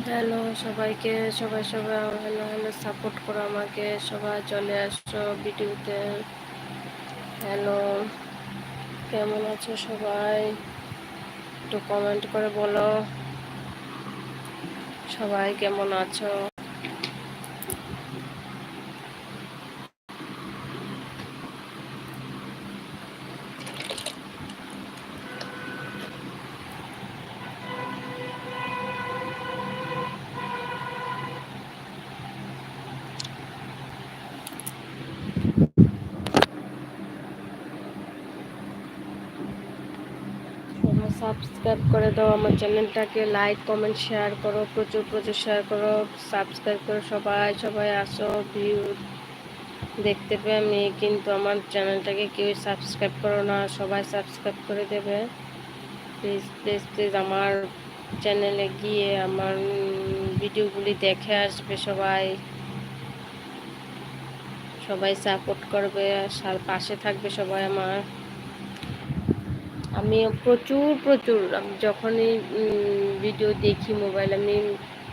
Hello সবাইকে, সবাই সবাই হ্যালো হ্যালো সাপোর্ট করো আমাকে, সবাই চলে আসছো ভিডিওতে। হ্যালো, কেমন আছো সবাই? একটু কমেন্ট করে বলো সবাই কেমন আছো। সবাই সাবস্ক্রাইব করে দাও আমার চ্যানেলটাকে, লাইক কমেন্ট শেয়ার করো, প্রচুর প্রচুর শেয়ার করো, সাবস্ক্রাইব করো। সবাই সবাই আসো ভিউ দেখতে পেয়ে। আমি কিন্তু আমার চ্যানেলটাকে কেউ সাবস্ক্রাইব করো না, সবাই সাবস্ক্রাইব করে দেবে প্লিজ প্লিজ প্লিজ। আমার চ্যানেলে গিয়ে আমার ভিডিওগুলি দেখে আসবে সবাই, সবাই সাপোর্ট করবে, পাশে থাকবে সবাই আমার। আমি প্রচুর প্রচুর আমি যখনই ভিডিও দেখি মোবাইল, আমি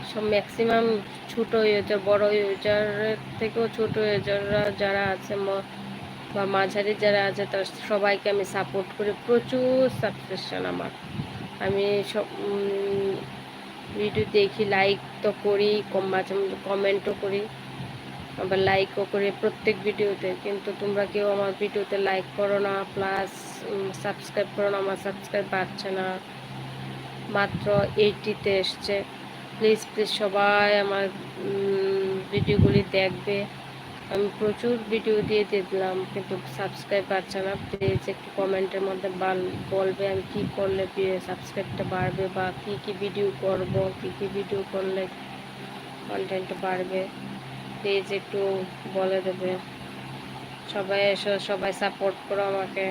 সব ম্যাক্সিমাম ছোটো ইউজার, বড় ইউজারের থেকেও ছোটো ইউজাররা যারা আছে বা মাঝারি যারা আছে তার সবাইকে আমি সাপোর্ট করি। প্রচুর সাবস্ক্রিপশন আমার। আমি সব ভিডিও দেখি, লাইক তো করি, মাঝে মাঝে কমেন্টও করি, আবার লাইকও করি প্রত্যেক ভিডিওতে। কিন্তু তোমরা কেউ আমার ভিডিওতে লাইক করো না, প্লাস সাবস্ক্রাইব করো না। আমার সাবস্ক্রাইব বাড়ছে না, মাত্র 80-তে এসছে। প্লিজ প্লিজ সবাই আমার ভিডিওগুলি দেখবে। আমি প্রচুর ভিডিও দিয়ে দিলাম কিন্তু সাবস্ক্রাইব বাড়ছে না। প্লিজ একটু কমেন্টের মধ্যে বলবে আমি কী করলে সাবস্ক্রাইবটা বাড়বে, বা কী কী ভিডিও করব, কী কী ভিডিও করলে কন্টেন্ট বাড়বে। প্লিজ একটু বলে দেবে। সবাই এসো, সবাই সাপোর্ট করো আমাকে।